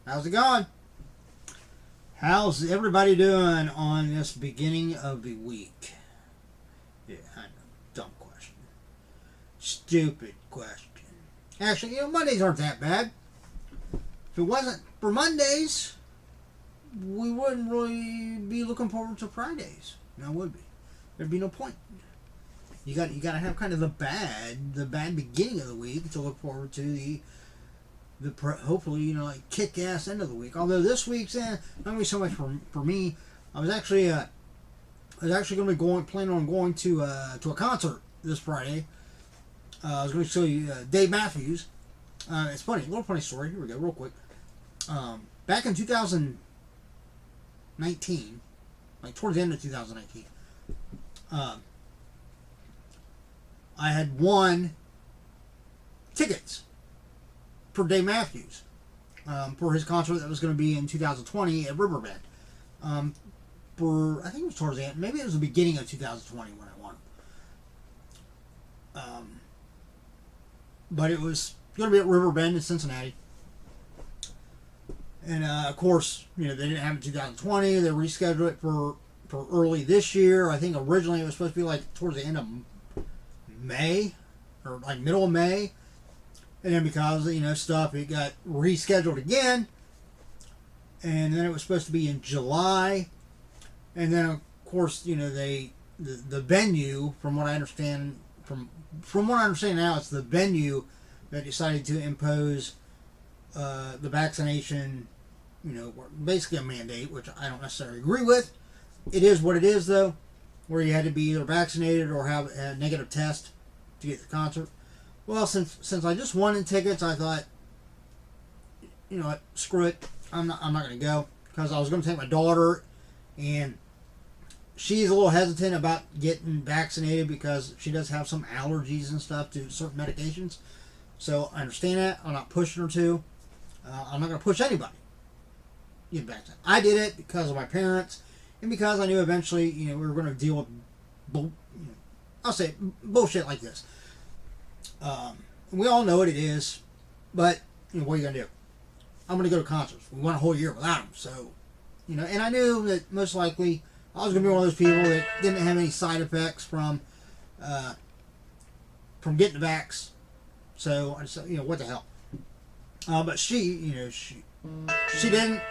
How's it going? How's everybody doing on this beginning of the week? Yeah, I know. Dumb question. Stupid question. Actually, Mondays aren't that bad. If it wasn't for Mondays, we wouldn't really be looking forward to Fridays. No, would be. There'd be no point. You got to have kind of the bad beginning of the week to look forward to the hopefully like kick ass end of the week. Although this week's not gonna be so much for me. I was actually going to be planning on going to a concert this Friday. I was going to show you Dave Matthews. It's funny, a little funny story. Here we go, real quick. Back in 2019, like towards the end of 2019, I had won tickets for Dave Matthews for his concert that was going to be in 2020 at Riverbend. I think it was towards the end, maybe it was the beginning of 2020 when I won. But it was going to be at Riverbend in Cincinnati. And of course, they didn't have it in 2020. They rescheduled it for early this year. I think originally it was supposed to be like towards the end of May or like middle of May. And then because stuff, it got rescheduled again. And then it was supposed to be in July. And then of course, the venue, from what I understand from what I understand now, it's the venue that decided to impose the vaccination, basically a mandate, which I don't necessarily agree with. It is what it is, though, where you had to be either vaccinated or have a negative test to get to the concert. Well, since I just won in tickets, I thought, what, screw it. I'm not going to go, because I was going to take my daughter, and she's a little hesitant about getting vaccinated because she does have some allergies and stuff to certain medications. So I understand that. I'm not pushing her to. I'm not going to push anybody to get vaccinated. I did it because of my parents, and because I knew eventually, we were going to deal with, I'll say bullshit like this. We all know what it is, but what are you gonna do? I'm gonna go to concerts. We went a whole year without them, so and I knew that most likely I was gonna be one of those people that didn't have any side effects from getting the vax. So I said, what the hell? But she didn't,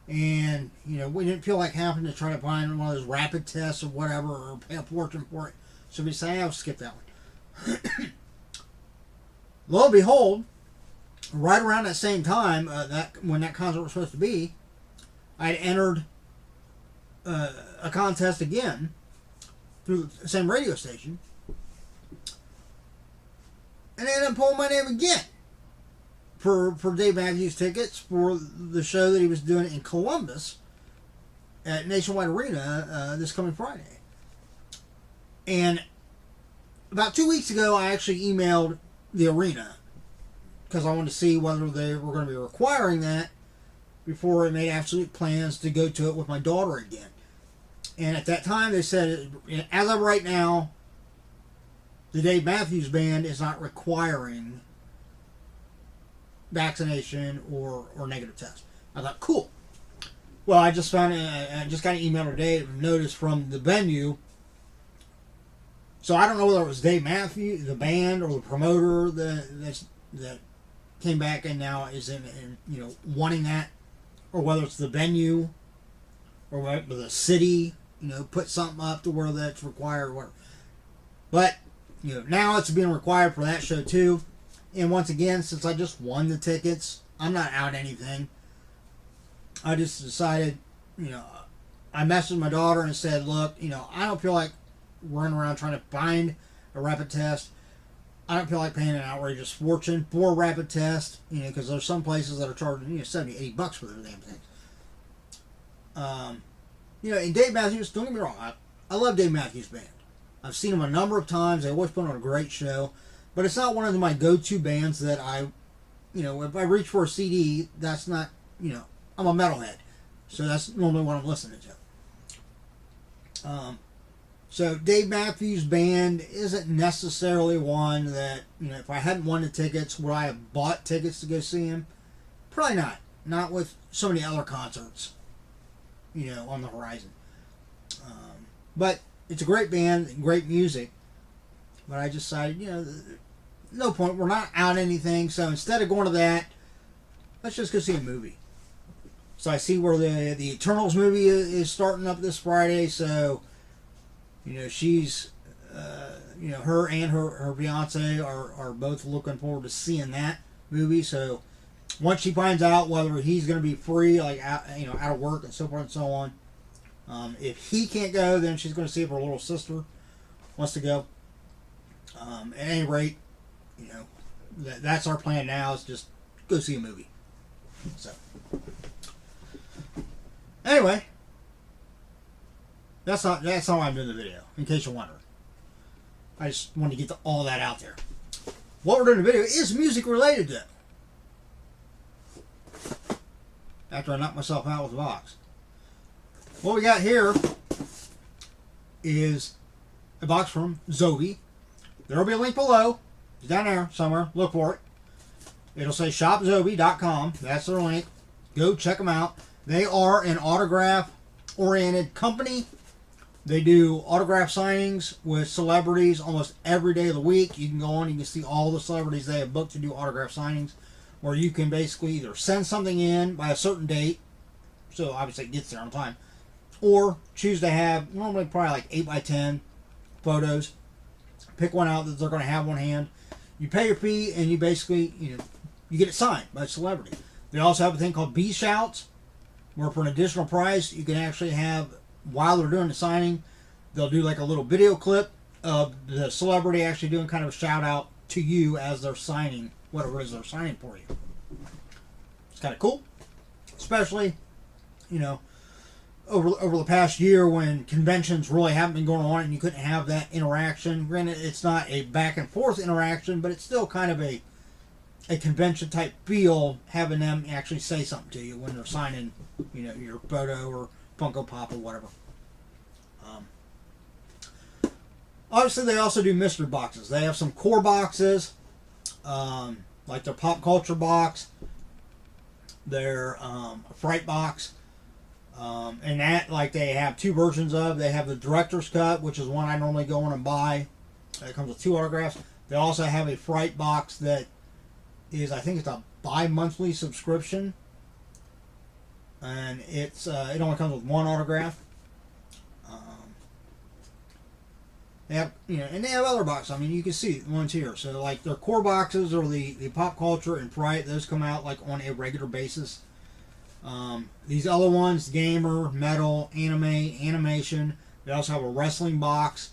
and we didn't feel like having to try to find one of those rapid tests or whatever, or pay a fortune for it. So we decided I'll skip that one. Lo and behold, right around that same time, when that concert was supposed to be, I had entered a contest again through the same radio station, and they ended up pulling my name again for Dave Matthews tickets for the show that he was doing in Columbus at Nationwide Arena this coming Friday. And about 2 weeks ago, I actually emailed the arena because I wanted to see whether they were going to be requiring that before I made absolute plans to go to it with my daughter again. And at that time, they said, as of right now, the Dave Matthews Band is not requiring vaccination or negative test. I thought, cool. Well, I just got an email today, notice from the venue. So I don't know whether it was Dave Matthews, the band, or the promoter that came back and now is in wanting that, or whether it's the venue, or whether the city put something up to where that's required or whatever. But now it's being required for that show too. And once again, since I just won the tickets, I'm not out anything. I just decided, I messaged my daughter and said, look, I don't feel like running around trying to find a rapid test. I don't feel like paying an outrageous fortune for a rapid test, because there's some places that are charging $70, $80 for their damn things. And Dave Matthews, don't get me wrong, I love Dave Matthews Band. I've seen him a number of times. They always put on a great show, but it's not one of my go-to bands that if I reach for a CD, that's not, I'm a metalhead, so that's normally what I'm listening to. So Dave Matthews Band isn't necessarily one that, if I hadn't won the tickets, would I have bought tickets to go see him? Probably not. not with so many other concerts, on the horizon. But it's a great band, and great music. But I decided, no point. We're not out anything, so instead of going to that, let's just go see a movie. So I see where the Eternals movie is starting up this Friday. So, she's, her and her fiance are both looking forward to seeing that movie. So once she finds out whether he's going to be free, like out of work and so forth and so on, if he can't go, then she's going to see if her little sister wants to go. At any rate, that's our plan now, is just go see a movie. So anyway, that's not why I'm doing the video, in case you're wondering. I just wanted to get all that out there. What we're doing in the video is music related, though. After I knock myself out with the box. What we got here is a box from Zobie. There will be a link below. It's down there somewhere. Look for it. It'll say shopzobie.com. That's their link. Go check them out. They are an autograph-oriented company. They do autograph signings with celebrities almost every day of the week. You can go on, you can see all the celebrities they have booked to do autograph signings. Or you can basically either send something in by a certain date, so obviously it gets there on time, or choose to have normally probably like 8x10 photos. Pick one out that they're going to have on hand. You pay your fee, and you basically, you get it signed by a celebrity. They also have a thing called B-Shouts, where for an additional price, you can actually have, while they're doing the signing, they'll do like a little video clip of the celebrity actually doing kind of a shout out to you as they're signing whatever it is they're signing for you. It's kind of cool, especially, over the past year when conventions really haven't been going on and you couldn't have that interaction. Granted, it's not a back and forth interaction, but it's still kind of a convention type feel, having them actually say something to you when they're signing, your photo or Funko Pop or whatever. Obviously, they also do mystery boxes. They have some core boxes, like their pop culture box, their fright box. And that, like, they have two versions of. They have the director's cut, which is one I normally go in and buy. It comes with 2 autographs. They also have a fright box that is, I think it's a bi-monthly subscription. And it only comes with 1 autograph. They have, and they have other boxes. I mean, you can see the ones here. So, like, their core boxes or the pop culture and fright, those come out, like, on a regular basis. These other ones, gamer, metal, anime, animation. They also have a wrestling box.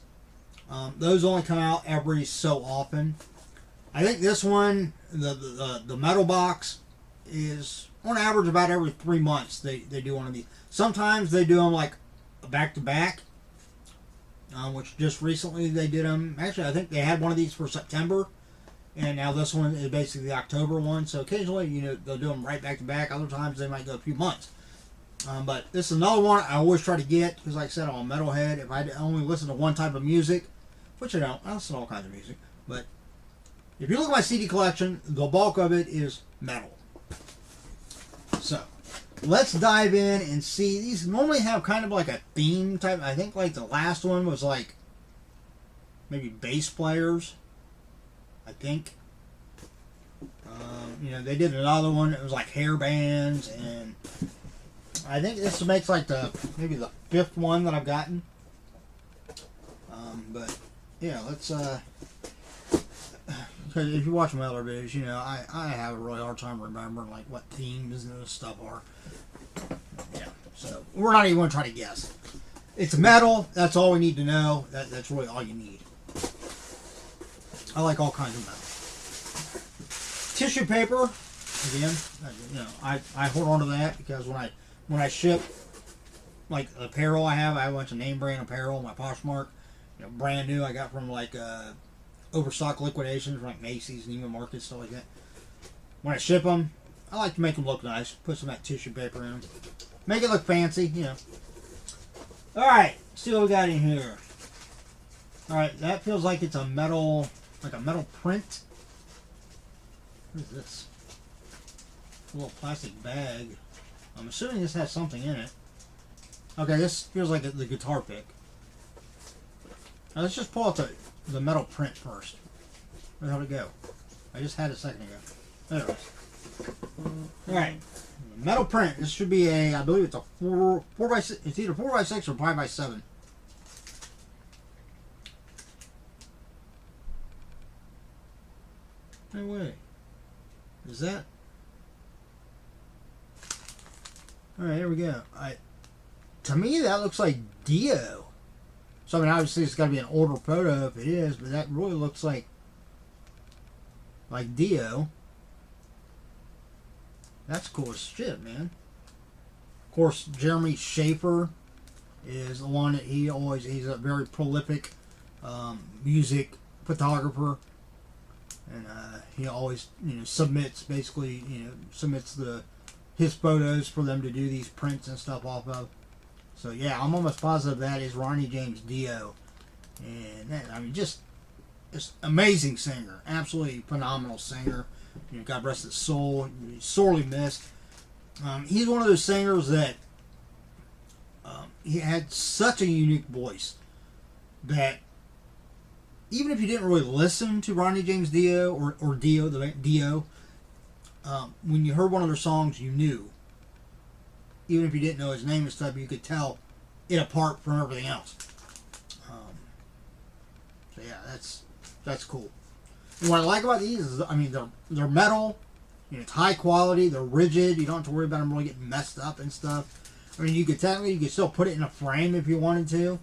Those only come out every so often. I think this one, the metal box, is on average about every 3 months they do one of these. Sometimes they do them like back to back, which just recently they did them. Actually, I think they had one of these for September. And now this one is basically the October one. So occasionally, they'll do them right back to back. Other times they might go a few months. But this is another one I always try to get. Because like I said, I'm a metalhead. If I only listen to one type of music, which I don't. I listen to all kinds of music. But if you look at my CD collection, the bulk of it is metal. So let's dive in and see. These normally have kind of like a theme type. I think like the last one was like maybe bass players. I think. They did another one. It was like hair bands, and I think this makes like maybe the 5th one that I've gotten. But yeah, let's. Because if you watch my other videos, I have a really hard time remembering like what themes and this stuff are. Yeah, so we're not even going to try to guess. It's metal. That's all we need to know. That's really all you need. I like all kinds of metal. Tissue paper, again, I hold on to that because when I ship like apparel, I have a bunch of name brand apparel, my Poshmark, brand new. I got from like overstock liquidations from like Macy's, Neiman Marcus, stuff like that. When I ship them, I like to make them look nice. Put some of that tissue paper in them, make it look fancy, All right, let's see what we got in here. All right, that feels like it's a metal. Like a metal print. What is this? little plastic bag. I'm assuming this has something in it. Okay, this feels like the guitar pick. Now let's just pull out the metal print first. Where the hell did it go? I just had it a second ago. There it is. Alright. Metal print. This should be I believe it's a 4x6. It's either 4x6 or 5x7. No way. Is that? Alright, here we go. To me, that looks like Dio. So, I mean, obviously, it's got to be an older photo if it is, but that really looks like Dio. That's cool as shit, man. Of course, Jeremy Schaefer is the one that he's a very prolific music photographer. And he always, submits his photos for them to do these prints and stuff off of. So yeah, I'm almost positive that is Ronnie James Dio. And that, I mean, just amazing singer, absolutely phenomenal singer. God rest his soul. He's sorely missed. He's one of those singers that he had such a unique voice that even if you didn't really listen to Ronnie James Dio or Dio, when you heard one of their songs, you knew. Even if you didn't know his name and stuff, you could tell it apart from everything else. So yeah, that's cool. And what I like about these is, I mean, they're metal. It's high quality. They're rigid. You don't have to worry about them really getting messed up and stuff. I mean, you could still put it in a frame if you wanted to.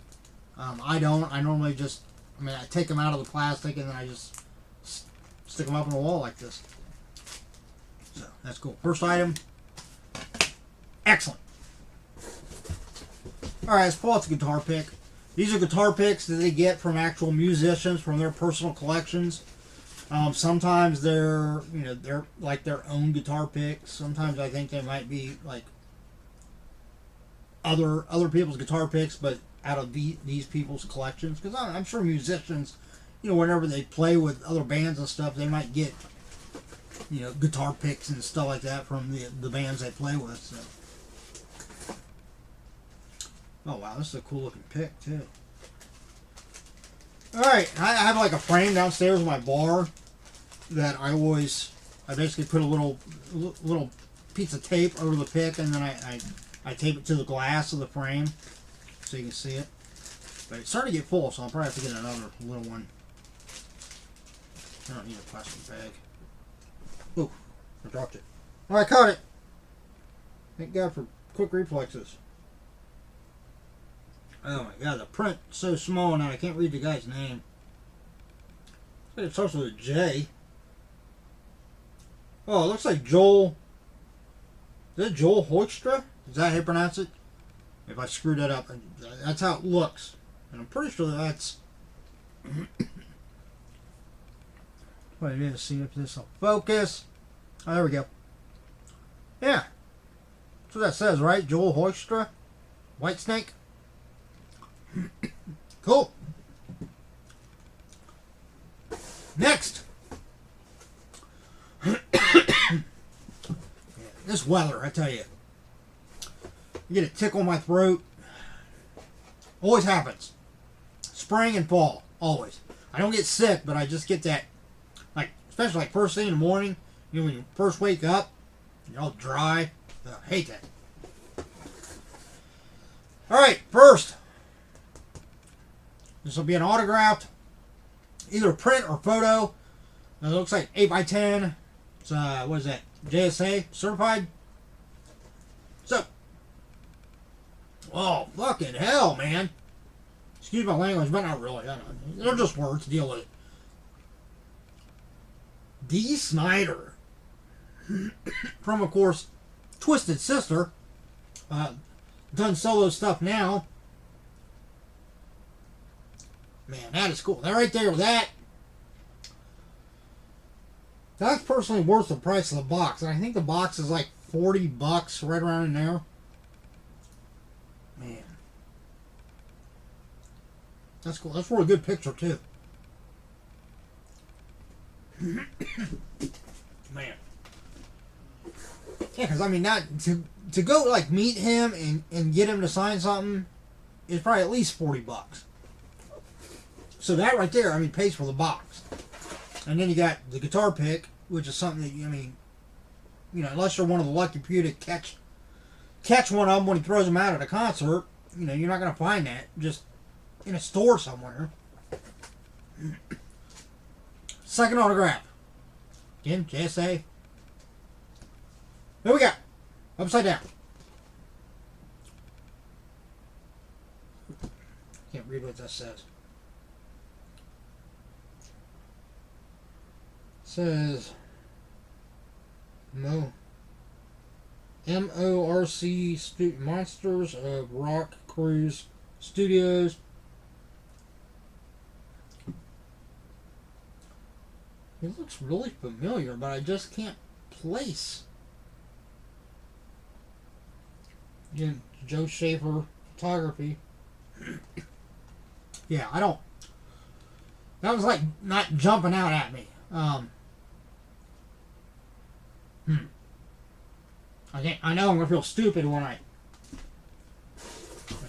I don't. I normally just, I take them out of the plastic and then I just stick them up on the wall like this. So that's cool. First item. Excellent. Alright, let's pull out the guitar pick. These are guitar picks that they get from actual musicians from their personal collections. Sometimes they're like their own guitar picks. Sometimes I think they might be like other people's guitar picks, but out of these people's collections. Because I'm sure musicians, whenever they play with other bands and stuff, they might get guitar picks and stuff like that from the bands they play with. So. Oh wow, this is a cool looking pick too. Alright, I have like a frame downstairs in my bar that I basically put a little piece of tape over the pick and then I tape it to the glass of the frame so you can see it. But it's starting to get full, so I'll probably have to get another little one. I don't need a plastic bag. Ooh, I dropped it. Oh, I caught it. Thank God for quick reflexes. Oh my God, the print's so small now I can't read the guy's name. It starts with a J. Oh, it looks like Joel. Is that Joel Hoekstra? Is that how you pronounce it? If I screwed that up, that's how it looks. And I'm pretty sure that's. Wait a minute, see if this will focus. Oh, there we go. Yeah. That's what that says, right? Joel Hoekstra? Whitesnake? Cool. Next. This weather, I tell you. You get a tickle in my throat. Always happens. Spring and fall. Always. I don't get sick, but I just get that, especially first thing in the morning, when you first wake up, you're all dry. I hate that. Alright, first. This will be an autographed, either print or photo. It looks like 8x10. It's, what is that? JSA certified. So, oh, fucking hell, man. Excuse my language, but not really. I don't know. They're just words. Deal with it. Dee Snider. From, of course, Twisted Sister. Done solo stuff now. Man, that is cool. That right there with that. That's personally worth the price of the box. And I think the box is like $40, right around in there. Man. That's cool. That's a really good picture, too. Man. Yeah, because I mean, not to go like meet him and get him to sign something is probably at least $40. So that right there, I mean, pays for the box. And then you got the guitar pick, which is something that I mean, you know, unless you're one of the lucky few to catch one of them when he throws them out at a concert, you know, you're not going to find that just in a store somewhere. Second autograph. Again, JSA. Here we go. Upside down. Can't read what that says. It says MORC Monsters of Rock Cruise Studios. It looks really familiar, but I just can't place. Again, Joe Schaefer photography. Yeah, I don't. That was like not jumping out at me. I know I'm gonna feel stupid when I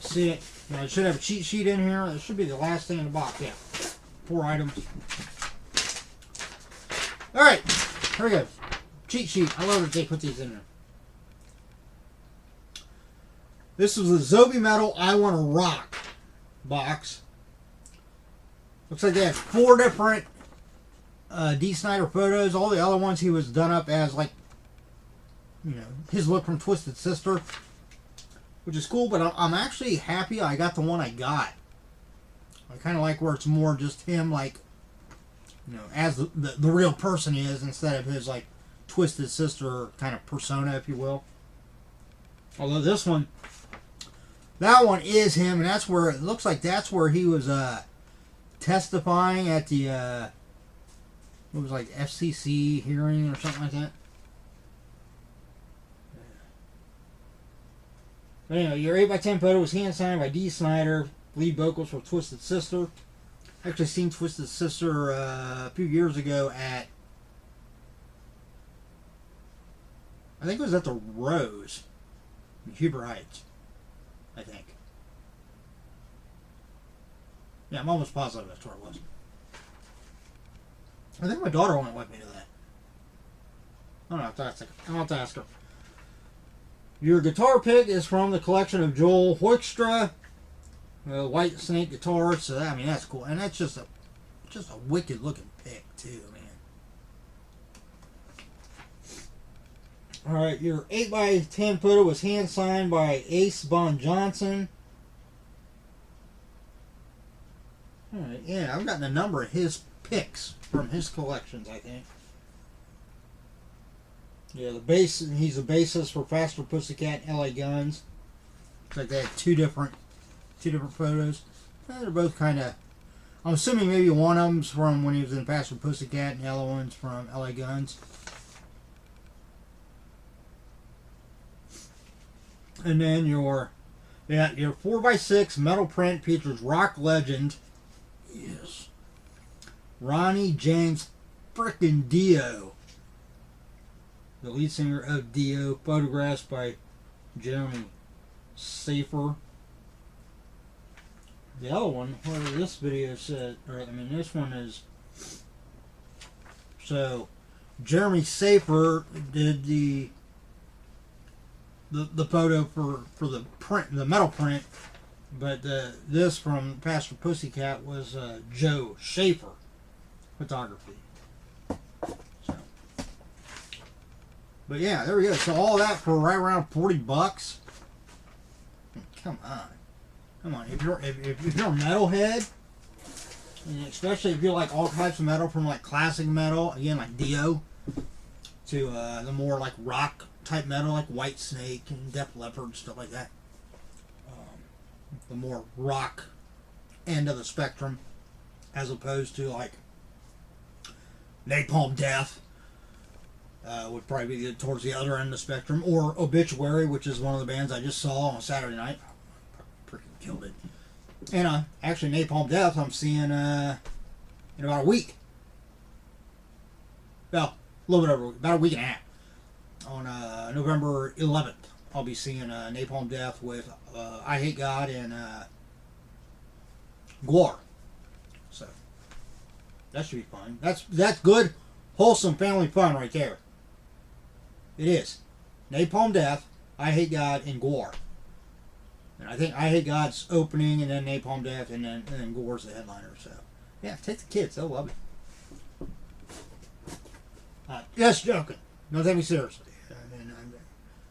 see it. You know, I should have a cheat sheet in here. It should be the last thing in the box. Yeah, 4 items. All right, here we go. Cheat sheet. I love that they put these in there. This was the Zobie Metal I Want to Rock box. Looks like they had 4 different D. Snider photos. All the other ones he was done up as like, you know, his look from Twisted Sister, which is cool. But I'm actually happy I got the one I got. I kind of like where it's more just him, like, you know, as the real person he is, instead of his like Twisted Sister kind of persona, if you will. Although this one, that one is him, and that's where it looks like that's where he was testifying at the it was like FCC hearing or something like that. But anyway, your 8x10 photo was hand signed by D. Snider, lead vocals for Twisted Sister. Actually seen Twisted Sister a few years ago at, I think it was at the Rose in Huber Heights, I think. Yeah, I'm almost positive that's where it was. I think my daughter went with me to that. I don't know. I'll have to ask her. Your guitar pick is from the collection of Joel Hoekstra, White Snake guitar. So that, I mean, that's cool, and that's just a wicked looking pick too, man. All right, your 8x10 photo was hand signed by Ace Bon Johnson. All right, yeah, I've gotten a number of his picks from his collections, I think. Yeah, he's the bassist for Faster Pussycat and LA Guns. Looks like they had two different photos. They're both kind of, I'm assuming maybe one of them's from when he was in Faster Pussycat and the other one's from LA Guns. And then your 4x6 metal print features rock legend, yes, Ronnie James frickin' Dio, the lead singer of Dio, photographs by Jeremy Safer. The other one, where this video said, this one is, so Jeremy Safer did the photo for the print, the metal print, but this from Pastor Pussycat was Joe Schaefer photography. So, but yeah, there we go. So all that for right around $40. Come on. If you're a metalhead, and especially if you like all types of metal, from like classic metal, again like Dio, to the more like rock type metal like White Snake and Def Leppard, stuff like that. The more rock end of the spectrum, as opposed to like Napalm Death, would probably be towards the other end of the spectrum, or Obituary, which is one of the bands I just saw on Saturday night. Freaking killed it. And actually Napalm Death I'm seeing in about a week. Well, a little bit over a week, about a week and a half. on November 11th. I'll be seeing Napalm Death with I Hate God and Gore. So that should be fun. That's good, wholesome family fun right there. It is. Napalm Death, I Hate God, and Gore. And I think I Hate God's opening, and then Napalm Death, and then Gore's the headliner. So yeah, take the kids; they'll love it. Just joking. No, take me seriously.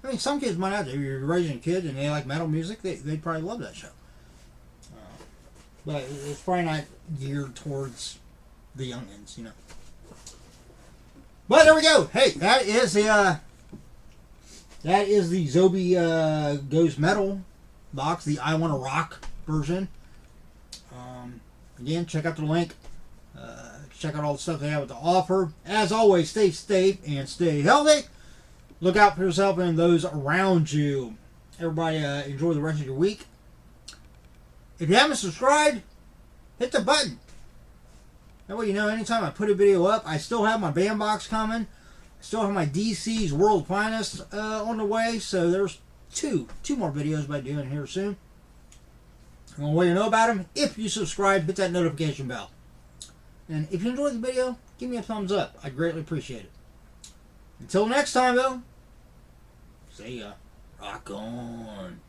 I mean, some kids might have to. If you're raising kids and they like metal music, they'd probably love that show. But it's probably not geared towards the youngins, you know. But there we go. Hey, that is the Zobie Goes Metal box, the I Wanna Rock version. Again, check out the link. Check out all the stuff they have to offer. As always, stay safe and stay healthy. Look out for yourself and those around you. Everybody, enjoy the rest of your week. If you haven't subscribed, hit the button. That way you know anytime I put a video up. I still have my band box coming. I still have my DC's World Finest on the way. So there's two more videos by doing here soon. And the way you know about them, if you subscribe, hit that notification bell. And if you enjoyed the video, give me a thumbs up. I'd greatly appreciate it. Until next time, though, see ya. Rock on.